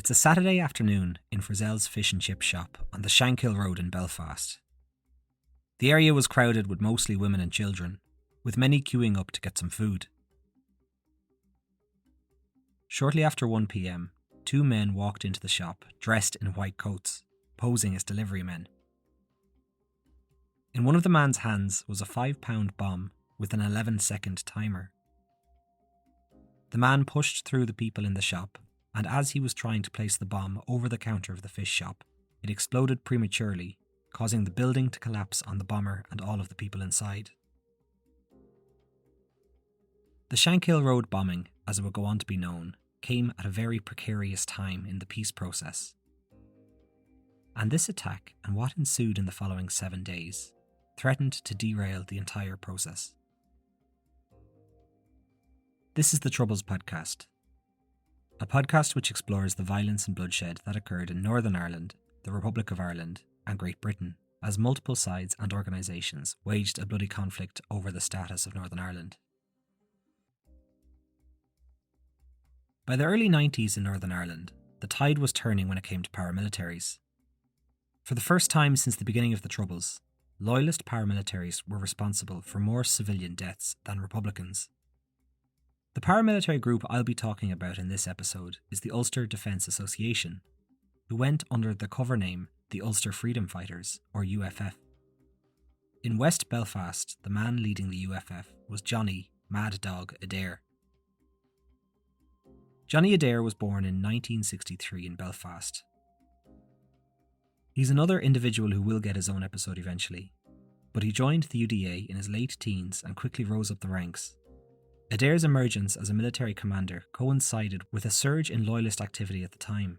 It's a Saturday afternoon in Frizzell's fish and chip shop on the Shankill Road in Belfast. The area was crowded with mostly women and children, with many queuing up to get some food. Shortly after 1 p.m, 2 men walked into the shop dressed in white coats, posing as delivery men. In one of the man's hands was a £5 bomb with an 11-second timer. The man pushed through the people in the shop, and as he was trying to place the bomb over the counter of the fish shop, it exploded prematurely, causing the building to collapse on the bomber and all of the people inside. The Shankill Road Bombing, as it would go on to be known, came at a very precarious time in the peace process. And this attack, and what ensued in the following 7 days, threatened to derail the entire process. This is the Troubles Podcast, a podcast which explores the violence and bloodshed that occurred in Northern Ireland, the Republic of Ireland, and Great Britain, as multiple sides and organisations waged a bloody conflict over the status of Northern Ireland. By the early 90s in Northern Ireland, the tide was turning when it came to paramilitaries. For the first time since the beginning of the Troubles, Loyalist paramilitaries were responsible for more civilian deaths than Republicans. The paramilitary group I'll be talking about in this episode is the Ulster Defence Association, who went under the cover name the Ulster Freedom Fighters, or UFF. In West Belfast, the man leading the UFF was Johnny Mad Dog Adair. Johnny Adair was born in 1963 in Belfast. He's another individual who will get his own episode eventually, but he joined the UDA in his late teens and quickly rose up the ranks. Adair's emergence as a military commander coincided with a surge in loyalist activity at the time.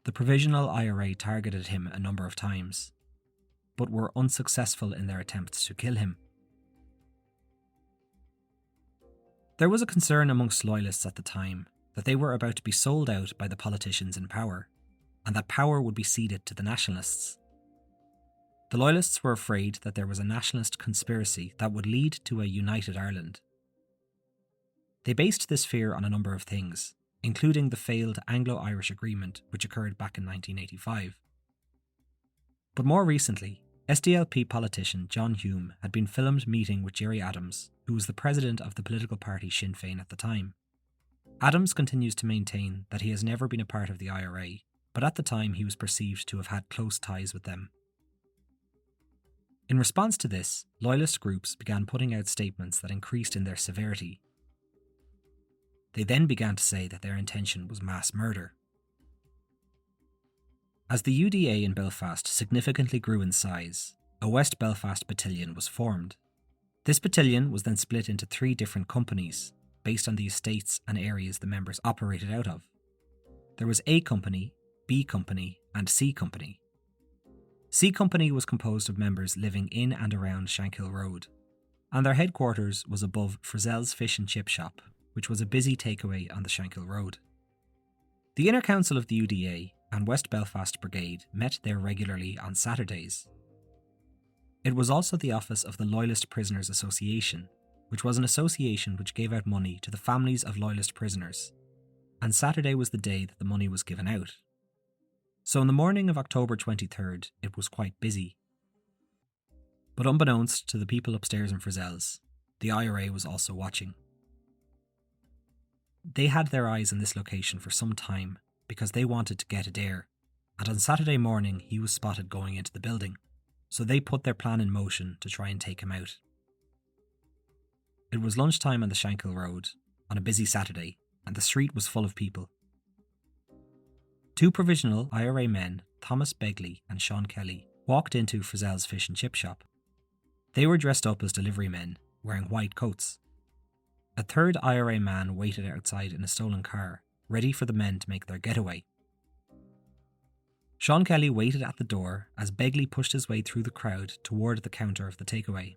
The Provisional IRA targeted him a number of times, but were unsuccessful in their attempts to kill him. There was a concern amongst loyalists at the time that they were about to be sold out by the politicians in power, and that power would be ceded to the nationalists. The loyalists were afraid that there was a nationalist conspiracy that would lead to a united Ireland. They based this fear on a number of things, including the failed Anglo-Irish Agreement which occurred back in 1985. But more recently, SDLP politician John Hume had been filmed meeting with Gerry Adams, who was the president of the political party Sinn Féin at the time. Adams continues to maintain that he has never been a part of the IRA, but at the time he was perceived to have had close ties with them. In response to this, loyalist groups began putting out statements that increased in their severity. They then began to say that their intention was mass murder. As the UDA in Belfast significantly grew in size, a West Belfast battalion was formed. This battalion was then split into 3 different companies, based on the estates and areas the members operated out of. There was A Company, B Company, and C Company. C Company was composed of members living in and around Shankill Road, and their headquarters was above Frizzell's fish and chip shop, which was a busy takeaway on the Shankill Road. The Inner Council of the UDA and West Belfast Brigade met there regularly on Saturdays. It was also the office of the Loyalist Prisoners Association, which was an association which gave out money to the families of Loyalist prisoners, and Saturday was the day that the money was given out. So in the morning of October 23rd, it was quite busy. But unbeknownst to the people upstairs in Frizzell's, the IRA was also watching. They had their eyes on this location for some time because they wanted to get Adair, and on Saturday morning he was spotted going into the building, so they put their plan in motion to try and take him out. It was lunchtime on the Shankill Road, on a busy Saturday, and the street was full of people. 2 provisional IRA men, Thomas Begley and Sean Kelly, walked into Frizzell's fish and chip shop. They were dressed up as delivery men, wearing white coats. A 3rd IRA man waited outside in a stolen car, ready for the men to make their getaway. Sean Kelly waited at the door as Begley pushed his way through the crowd toward the counter of the takeaway.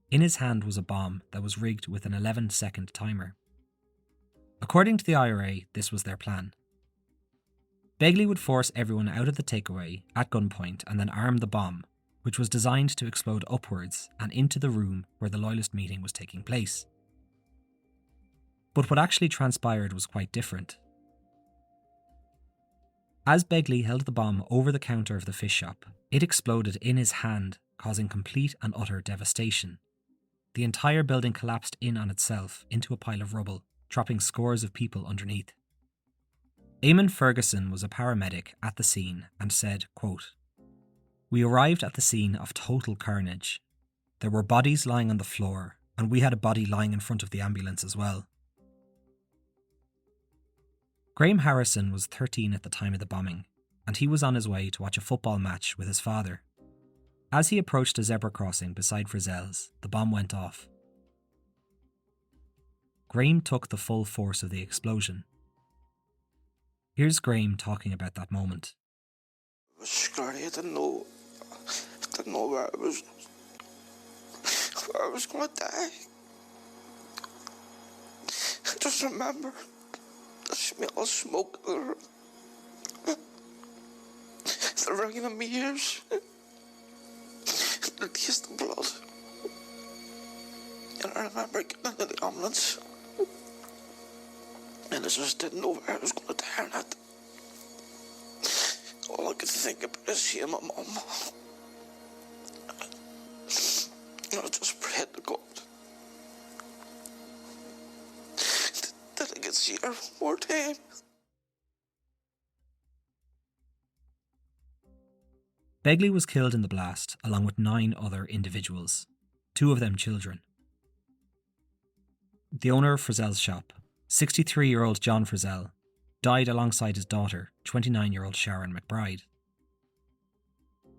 In his hand was a bomb that was rigged with an 11-second timer. According to the IRA, this was their plan. Begley would force everyone out of the takeaway at gunpoint and then arm the bomb, which was designed to explode upwards and into the room where the Loyalist meeting was taking place. But what actually transpired was quite different. As Begley held the bomb over the counter of the fish shop, it exploded in his hand, causing complete and utter devastation. The entire building collapsed in on itself into a pile of rubble, dropping scores of people underneath. Eamon Ferguson was a paramedic at the scene and said, quote, "We arrived at the scene of total carnage. There were bodies lying on the floor, and we had a body lying in front of the ambulance as well." Graham Harrison was 13 at the time of the bombing, and he was on his way to watch a football match with his father. As he approached a zebra crossing beside Frizzell's, the bomb went off. Graham took the full force of the explosion. Here's Graham talking about that moment. I was scary. I didn't know where I was going to die. I just remember the smell of smoke, the ringing in my ears, the taste of blood. And I remember getting into the ambulance, and I just didn't know where I was going to die or not. All I could think about is seeing my mum. I just prayed to God that I could see her one more time. Begley was killed in the blast along with 9 other individuals, 2 of them children. The owner of Frizzell's shop, 63-year-old John Frizzell, died alongside his daughter, 29-year-old Sharon McBride.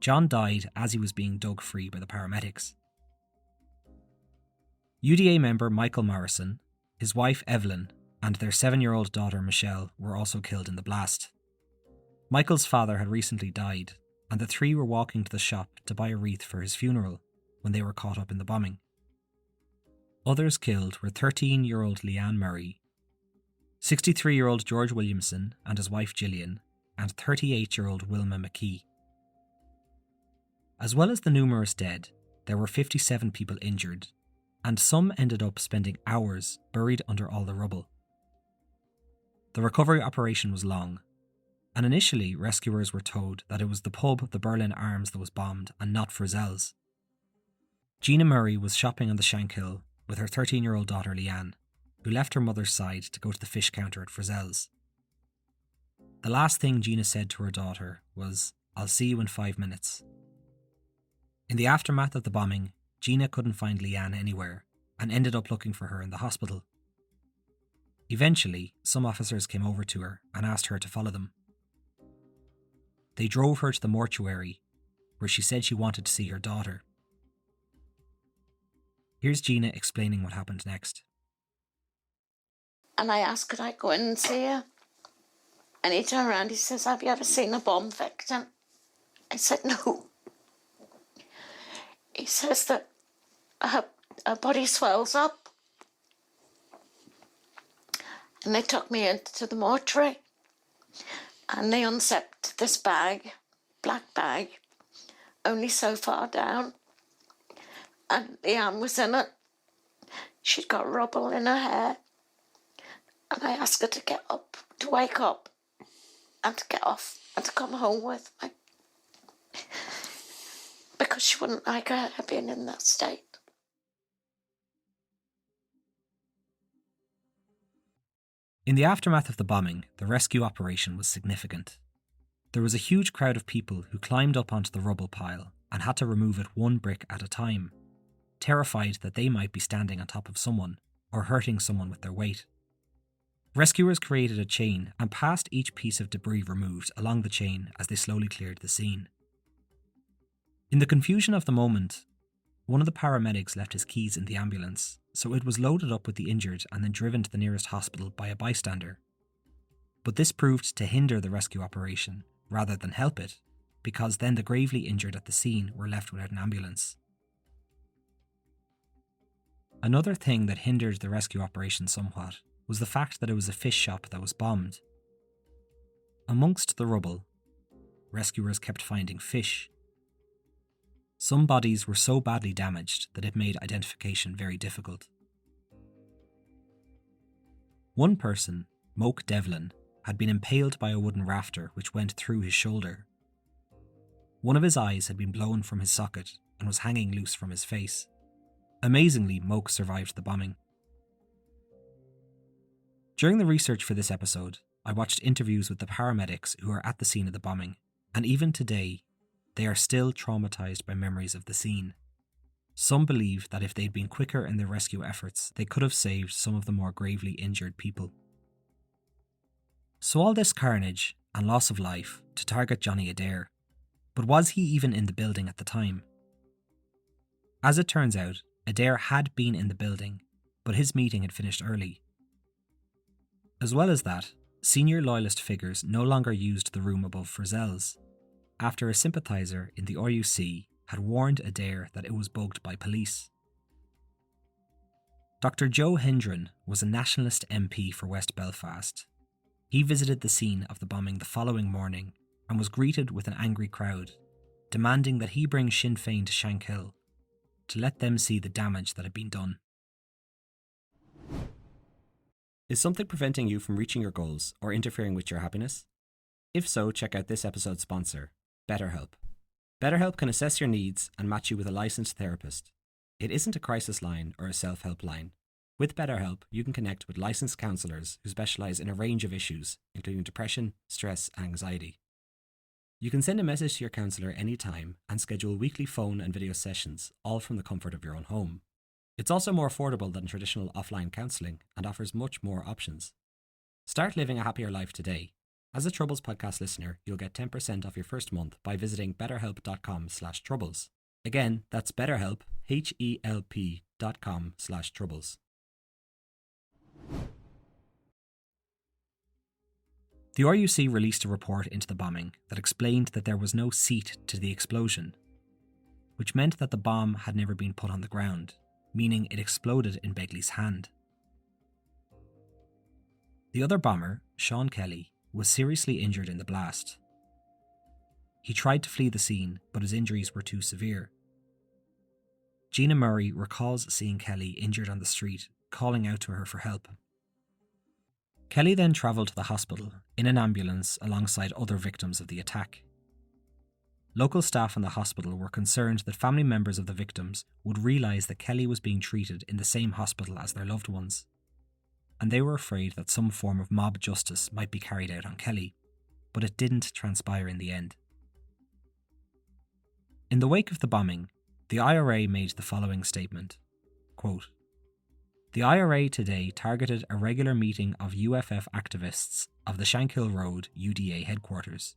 John died as he was being dug free by the paramedics. UDA member Michael Morrison, his wife Evelyn, and their 7-year-old daughter Michelle were also killed in the blast. Michael's father had recently died, and the 3 were walking to the shop to buy a wreath for his funeral when they were caught up in the bombing. Others killed were 13-year-old Leanne Murray, 63-year-old George Williamson and his wife Gillian, and 38-year-old Wilma McKee. As well as the numerous dead, there were 57 people injured, and some ended up spending hours buried under all the rubble. The recovery operation was long, and initially rescuers were told that it was the pub the Berlin Arms that was bombed and not Frizzell's. Gina Murray was shopping on the Shankill with her 13-year-old daughter Leanne, who left her mother's side to go to the fish counter at Frizzell's. The last thing Gina said to her daughter was, "I'll see you in 5 minutes." In the aftermath of the bombing, Gina couldn't find Leanne anywhere and ended up looking for her in the hospital. Eventually, some officers came over to her and asked her to follow them. They drove her to the mortuary, where she said she wanted to see her daughter. Here's Gina explaining what happened next. And I asked, could I go in and see her? And he turned around, he says, "Have you ever seen a bomb victim?" I said, "No." He says that her body swells up. And they took me into the mortuary and they unzipped this bag, black bag, only so far down. And Leanne was in it. She'd got rubble in her hair. And I asked her to get up, to wake up, and to get off, and to come home with me. Because she wouldn't like her hair being in that state. In the aftermath of the bombing, the rescue operation was significant. There was a huge crowd of people who climbed up onto the rubble pile and had to remove it 1 brick at a time, terrified that they might be standing on top of someone or hurting someone with their weight. Rescuers created a chain and passed each piece of debris removed along the chain as they slowly cleared the scene. In the confusion of the moment, one of the paramedics left his keys in the ambulance, so it was loaded up with the injured and then driven to the nearest hospital by a bystander. But this proved to hinder the rescue operation rather than help it, because then the gravely injured at the scene were left without an ambulance. Another thing that hindered the rescue operation somewhat was the fact that it was a fish shop that was bombed. Amongst the rubble, rescuers kept finding fish. Some bodies were so badly damaged that it made identification very difficult. One person, Moke Devlin, had been impaled by a wooden rafter which went through his shoulder. One of his eyes had been blown from his socket and was hanging loose from his face. Amazingly, Moke survived the bombing. During the research for this episode, I watched interviews with the paramedics who were at the scene of the bombing, and even today, they are still traumatised by memories of the scene. Some believe that if they'd been quicker in their rescue efforts, they could have saved some of the more gravely injured people. So all this carnage and loss of life to target Johnny Adair, but was he even in the building at the time? As it turns out, Adair had been in the building, but his meeting had finished early. As well as that, senior loyalist figures no longer used the room above Frizzell's, after a sympathiser in the RUC had warned Adair that it was bugged by police. Dr. Joe Hendren was a nationalist MP for West Belfast. He visited the scene of the bombing the following morning and was greeted with an angry crowd, demanding that he bring Sinn Féin to Shankill to let them see the damage that had been done. Is something preventing you from reaching your goals or interfering with your happiness? If so, check out this episode's sponsor, BetterHelp. BetterHelp can assess your needs and match you with a licensed therapist. It isn't a crisis line or a self-help line. With BetterHelp, you can connect with licensed counsellors who specialise in a range of issues, including depression, stress, and anxiety. You can send a message to your counsellor anytime and schedule weekly phone and video sessions, all from the comfort of your own home. It's also more affordable than traditional offline counselling and offers much more options. Start living a happier life today. As a Troubles podcast listener, you'll get 10% off your first month by visiting betterhelp.com/troubles. Again, that's BetterHelp, HELP.com/troubles. The RUC released a report into the bombing that explained that there was no seat to the explosion, which meant that the bomb had never been put on the ground, meaning it exploded in Begley's hand. The other bomber, Sean Kelly, was seriously injured in the blast. He tried to flee the scene, but his injuries were too severe. Gina Murray recalls seeing Kelly injured on the street, calling out to her for help. Kelly then travelled to the hospital in an ambulance alongside other victims of the attack. Local staff in the hospital were concerned that family members of the victims would realise that Kelly was being treated in the same hospital as their loved ones, and they were afraid that some form of mob justice might be carried out on Kelly, but it didn't transpire in the end. In the wake of the bombing, the IRA made the following statement, quote, "The IRA today targeted a regular meeting of UFF activists of the Shankill Road UDA headquarters.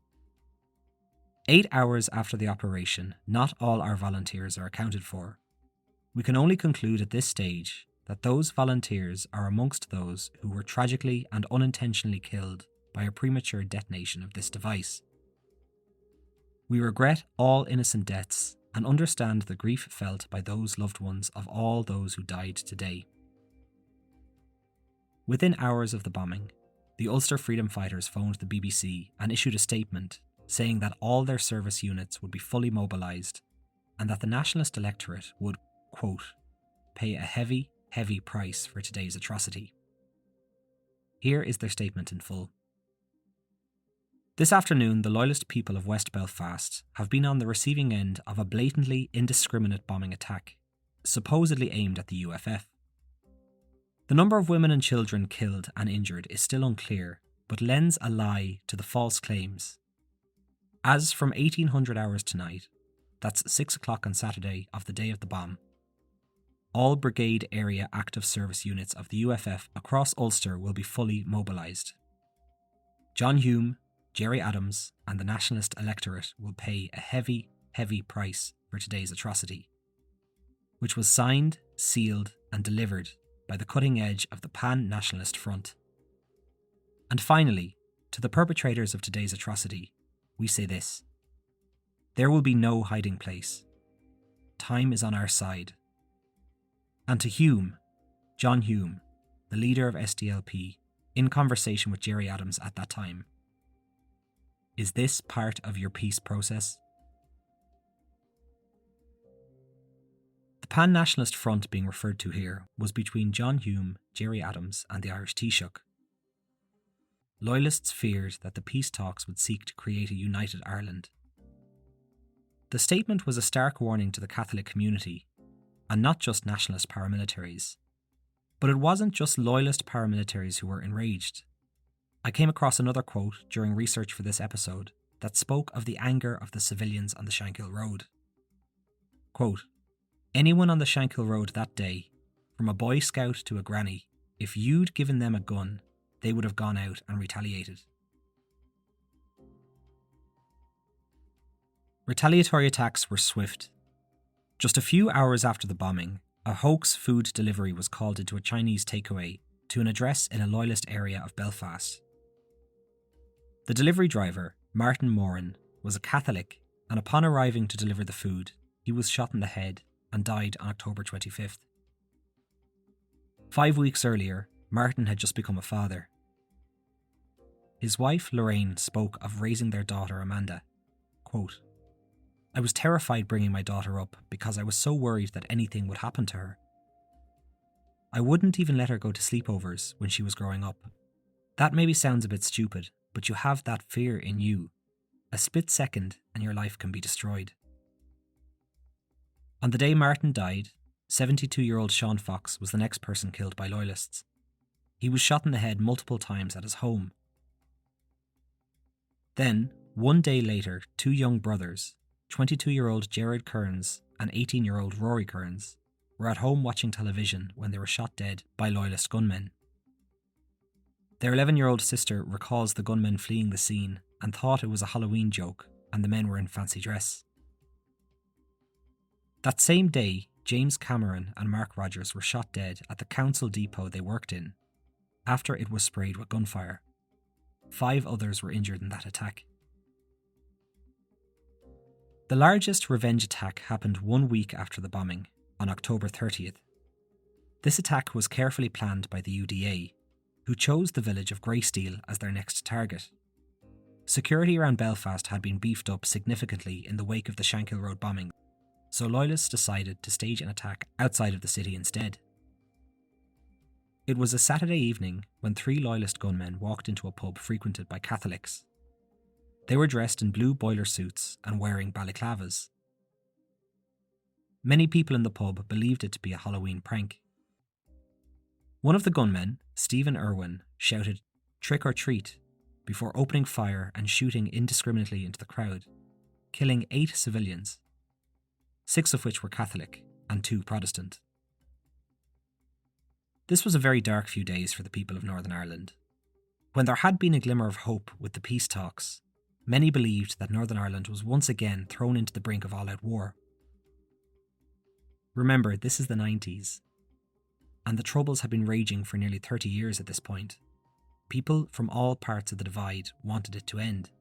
8 hours after the operation, not all our volunteers are accounted for. We can only conclude at this stage that those volunteers are amongst those who were tragically and unintentionally killed by a premature detonation of this device. We regret all innocent deaths and understand the grief felt by those loved ones of all those who died today." Within hours of the bombing, the Ulster Freedom Fighters phoned the BBC and issued a statement saying that all their service units would be fully mobilised and that the nationalist electorate would, quote, "pay a heavy, heavy price for today's atrocity." Here is their statement in full. "This afternoon, the loyalist people of West Belfast have been on the receiving end of a blatantly indiscriminate bombing attack, supposedly aimed at the UFF. The number of women and children killed and injured is still unclear, but lends a lie to the false claims. As from 1800 hours tonight, that's 6 o'clock on Saturday of the day of the bomb, all brigade area active service units of the UFF across Ulster will be fully mobilised. John Hume, Gerry Adams and the nationalist electorate will pay a heavy, heavy price for today's atrocity, which was signed, sealed and delivered by the cutting edge of the pan-nationalist front. And finally, to the perpetrators of today's atrocity, we say this: there will be no hiding place. Time is on our side. And to Hume, John Hume, the leader of SDLP, in conversation with Gerry Adams at that time, is this part of your peace process? The pan-nationalist front being referred to here was between John Hume, Gerry Adams and the Irish Taoiseach. Loyalists feared that the peace talks would seek to create a united Ireland. The statement was a stark warning to the Catholic community, and not just nationalist paramilitaries. But it wasn't just loyalist paramilitaries who were enraged. I came across another quote during research for this episode that spoke of the anger of the civilians on the Shankill Road. Quote, "Anyone on the Shankill Road that day, from a Boy Scout to a granny, if you'd given them a gun, they would have gone out and retaliated." Retaliatory attacks were swift. Just a few hours after the bombing, a hoax food delivery was called into a Chinese takeaway to an address in a loyalist area of Belfast. The delivery driver, Martin Moran, was a Catholic, and upon arriving to deliver the food, he was shot in the head and died on October 25th. 5 weeks earlier, Martin had just become a father. His wife, Lorraine, spoke of raising their daughter, Amanda. Quote, "I was terrified bringing my daughter up because I was so worried that anything would happen to her. I wouldn't even let her go to sleepovers when she was growing up. That maybe sounds a bit stupid, but you have that fear in you. A split second and your life can be destroyed." On the day Martin died, 72-year-old Sean Fox was the next person killed by loyalists. He was shot in the head multiple times at his home. Then, one day later, two young brothers, 22-year-old Gerard Kearns and 18-year-old Rory Kearns, were at home watching television when they were shot dead by loyalist gunmen. Their 11-year-old sister recalls the gunmen fleeing the scene and thought it was a Halloween joke and the men were in fancy dress. That same day, James Cameron and Mark Rogers were shot dead at the council depot they worked in after it was sprayed with gunfire. 5 others were injured in that attack. The largest revenge attack happened 1 week after the bombing, on October 30th. This attack was carefully planned by the UDA, who chose the village of Greysteel as their next target. Security around Belfast had been beefed up significantly in the wake of the Shankill Road bombing, so loyalists decided to stage an attack outside of the city instead. It was a Saturday evening when 3 loyalist gunmen walked into a pub frequented by Catholics. They were dressed in blue boiler suits and wearing balaclavas. Many people in the pub believed it to be a Halloween prank. One of the gunmen, Stephen Irwin, shouted, "Trick or treat," before opening fire and shooting indiscriminately into the crowd, killing 8 civilians, 6 of which were Catholic and 2 Protestant. This was a very dark few days for the people of Northern Ireland. When there had been a glimmer of hope with the peace talks, many believed that Northern Ireland was once again thrown into the brink of all-out war. Remember, this is the 90s, and the Troubles had been raging for nearly 30 years at this point. People from all parts of the divide wanted it to end.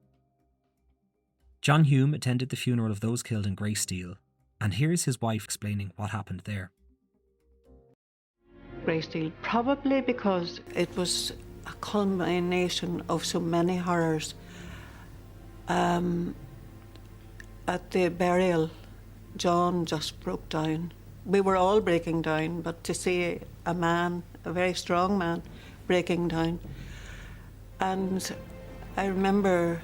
John Hume attended the funeral of those killed in Greysteel, and here's his wife explaining what happened there. Greysteel, probably because it was a culmination of so many horrors. At the burial, John just broke down. We were all breaking down, but to see a man, a very strong man, breaking down. And I remember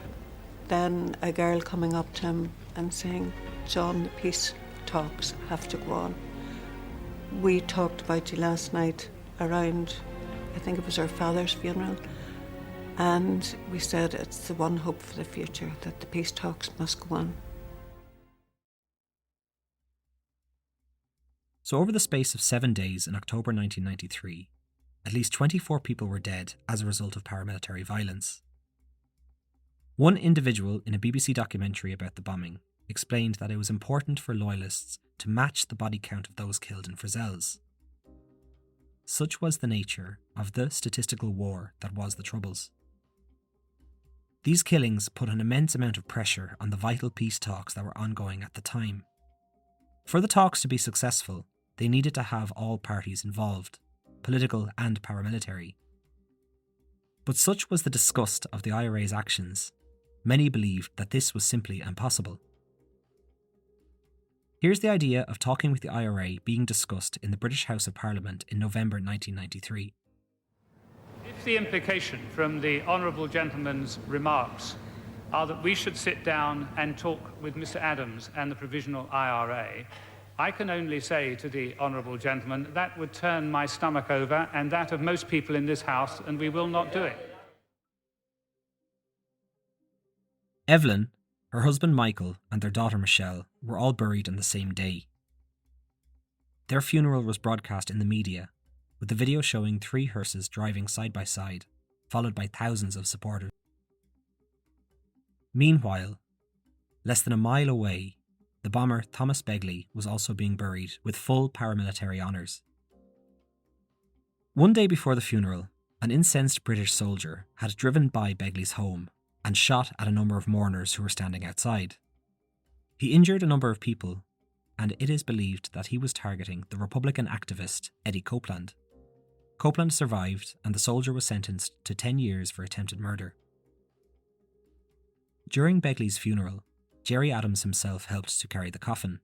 then a girl coming up to him and saying, "John, the peace talks have to go on. We talked about you last night around, I think it was our father's funeral, and we said it's the one hope for the future, that the peace talks must go on." So over the space of 7 days in October 1993, at least 24 people were dead as a result of paramilitary violence. One individual in a BBC documentary about the bombing explained that it was important for loyalists to match the body count of those killed in Frizzels. Such was the nature of the statistical war that was the Troubles. These killings put an immense amount of pressure on the vital peace talks that were ongoing at the time. For the talks to be successful, they needed to have all parties involved, political and paramilitary. But such was the disgust of the IRA's actions, many believed that this was simply impossible. Here's the idea of talking with the IRA being discussed in the British House of Parliament in November 1993. If the implication from the honourable gentleman's remarks are that we should sit down and talk with Mr Adams and the Provisional IRA, I can only say to the honourable gentleman that would turn my stomach over and that of most people in this House, and we will not do it. Evelyn, her husband Michael, and their daughter Michelle were all buried on the same day. Their funeral was broadcast in the media, with the video showing 3 hearses driving side by side, followed by thousands of supporters. Meanwhile, less than a mile away, the bomber Thomas Begley was also being buried with full paramilitary honours. One day before the funeral, an incensed British soldier had driven by Begley's home and shot at a number of mourners who were standing outside. He injured a number of people, and it is believed that he was targeting the Republican activist Eddie Copeland. Copeland survived, and the soldier was sentenced to 10 years for attempted murder. During Begley's funeral, Gerry Adams himself helped to carry the coffin.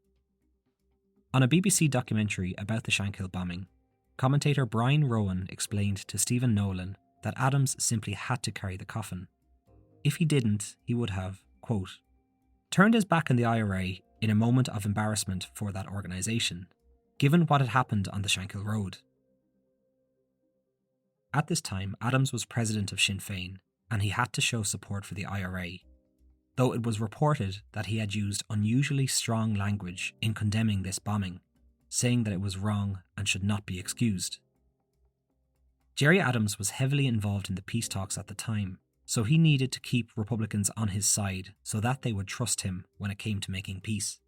On a BBC documentary about the Shankill bombing, commentator Brian Rowan explained to Stephen Nolan that Adams simply had to carry the coffin. If he didn't, he would have, quote, turned his back on the IRA in a moment of embarrassment for that organisation, given what had happened on the Shankill Road. At this time, Adams was president of Sinn Féin, and he had to show support for the IRA, though it was reported that he had used unusually strong language in condemning this bombing, saying that it was wrong and should not be excused. Gerry Adams was heavily involved in the peace talks at the time, so he needed to keep Republicans on his side so that they would trust him when it came to making peace,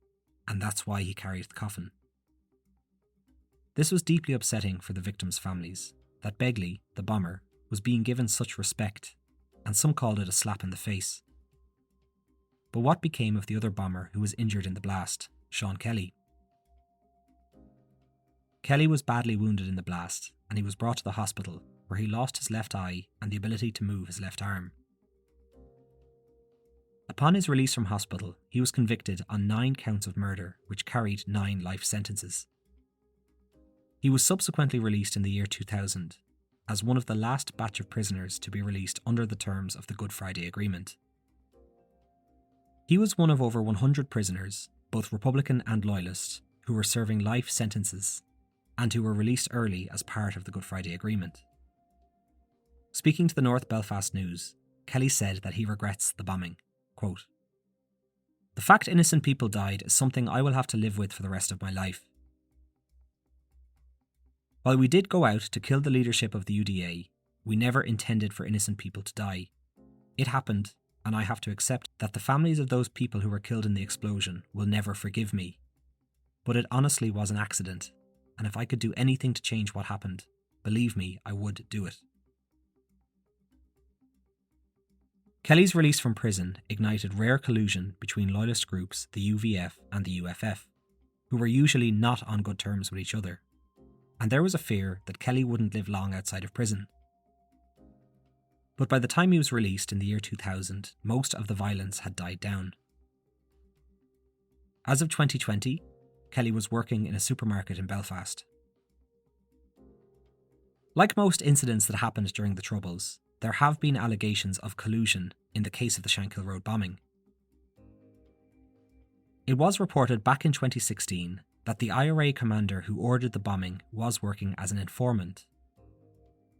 and that's why he carried the coffin. This was deeply upsetting for the victims' families, that Begley, the bomber, was being given such respect, and some called it a slap in the face. But what became of the other bomber who was injured in the blast, Sean Kelly? Kelly was badly wounded in the blast, and he was brought to the hospital, where he lost his left eye and the ability to move his left arm. Upon his release from hospital, he was convicted on 9 counts of murder, which carried 9 life sentences. He was subsequently released in the year 2000, as one of the last batch of prisoners to be released under the terms of the Good Friday Agreement. He was one of over 100 prisoners, both Republican and Loyalist, who were serving life sentences, and who were released early as part of the Good Friday Agreement. Speaking to the North Belfast News, Kelly said that he regrets the bombing. Quote, "The fact innocent people died is something I will have to live with for the rest of my life. While we did go out to kill the leadership of the UDA, we never intended for innocent people to die. It happened, and I have to accept that the families of those people who were killed in the explosion will never forgive me. But it honestly was an accident, and if I could do anything to change what happened, believe me, I would do it." Kelly's release from prison ignited rare collusion between loyalist groups, the UVF and the UFF, who were usually not on good terms with each other, and there was a fear that Kelly wouldn't live long outside of prison. But by the time he was released in the year 2000, most of the violence had died down. As of 2020, Kelly was working in a supermarket in Belfast. Like most incidents that happened during the Troubles, there have been allegations of collusion in the case of the Shankill Road bombing. It was reported back in 2016 that the IRA commander who ordered the bombing was working as an informant,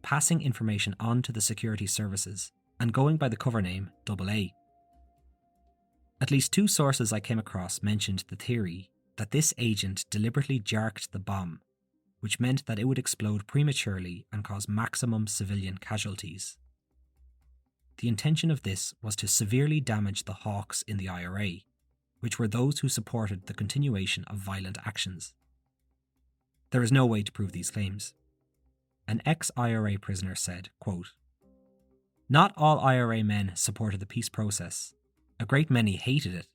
passing information on to the security services and going by the cover name AA. At least 2 sources I came across mentioned the theory that this agent deliberately jarked the bomb, which meant that it would explode prematurely and cause maximum civilian casualties. The intention of this was to severely damage the hawks in the IRA, which were those who supported the continuation of violent actions. There is no way to prove these claims. An ex-IRA prisoner said, quote, "Not all IRA men supported the peace process. A great many hated it.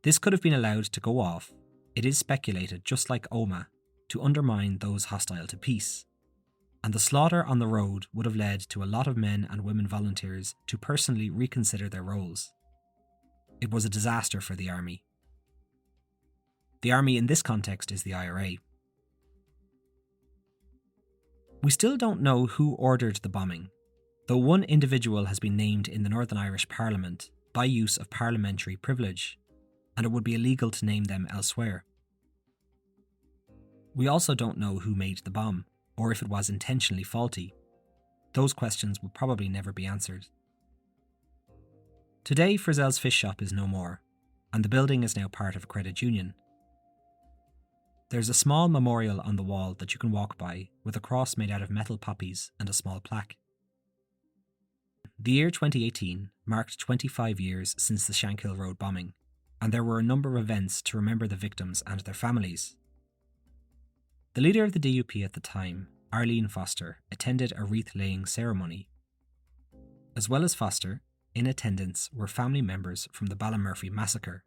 This could have been allowed to go off, it is speculated, just like Omagh, to undermine those hostile to peace. And the slaughter on the road would have led to a lot of men and women volunteers to personally reconsider their roles. It was a disaster for the army." The army in this context is the IRA. We still don't know who ordered the bombing, though one individual has been named in the Northern Irish Parliament by use of parliamentary privilege, and it would be illegal to name them elsewhere. We also don't know who made the bomb, or if it was intentionally faulty. Those questions will probably never be answered. Today, Frizzell's fish shop is no more, and the building is now part of a credit union. There's a small memorial on the wall that you can walk by, with a cross made out of metal poppies and a small plaque. The year 2018 marked 25 years since the Shankill Road bombing, and there were a number of events to remember the victims and their families. The leader of the DUP at the time, Arlene Foster, attended a wreath-laying ceremony. As well as Foster, in attendance were family members from the Ballymurphy massacre,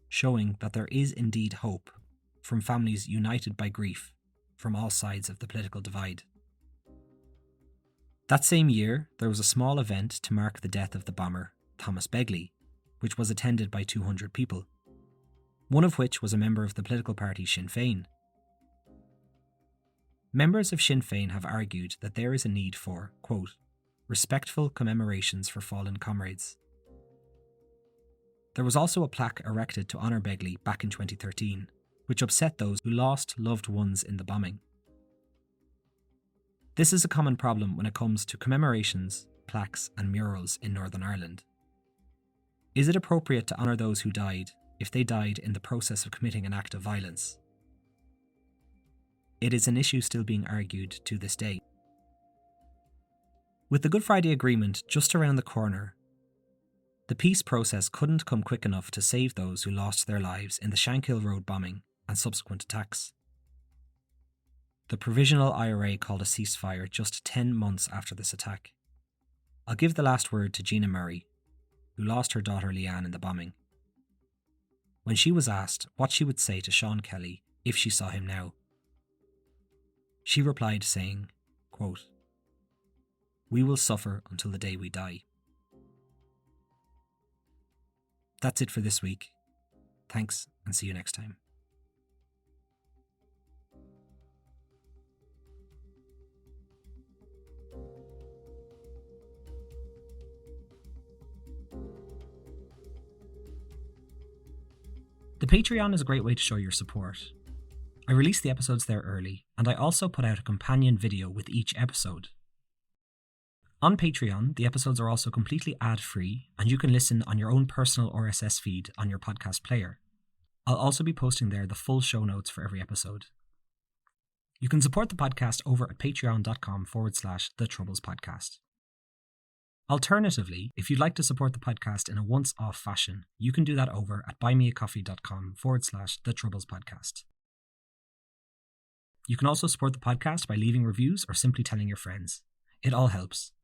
showing that there is indeed hope from families united by grief from all sides of the political divide. That same year, there was a small event to mark the death of the bomber, Thomas Begley, which was attended by 200 people, one of which was a member of the political party Sinn Féin. Members of Sinn Féin have argued that there is a need for, quote, respectful commemorations for fallen comrades. There was also a plaque erected to honour Begley back in 2013, which upset those who lost loved ones in the bombing. This is a common problem when it comes to commemorations, plaques and murals in Northern Ireland. Is it appropriate to honour those who died if they died in the process of committing an act of violence? It is an issue still being argued to this day. With the Good Friday Agreement just around the corner, the peace process couldn't come quick enough to save those who lost their lives in the Shankill Road bombing and subsequent attacks. The Provisional IRA called a ceasefire just 10 months after this attack. I'll give the last word to Gina Murray, who lost her daughter Leanne in the bombing. When she was asked what she would say to Sean Kelly if she saw him now, she replied saying, quote, "We will suffer until the day we die." That's it for this week. Thanks, and see you next time. The Patreon is a great way to show your support. I release the episodes there early, and I also put out a companion video with each episode. On Patreon, the episodes are also completely ad-free, and you can listen on your own personal RSS feed on your podcast player. I'll also be posting there the full show notes for every episode. You can support the podcast over at patreon.com/The Troubles Podcast. Alternatively, if you'd like to support the podcast in a once-off fashion, you can do that over at buymeacoffee.com/The Troubles Podcast. You can also support the podcast by leaving reviews or simply telling your friends. It all helps.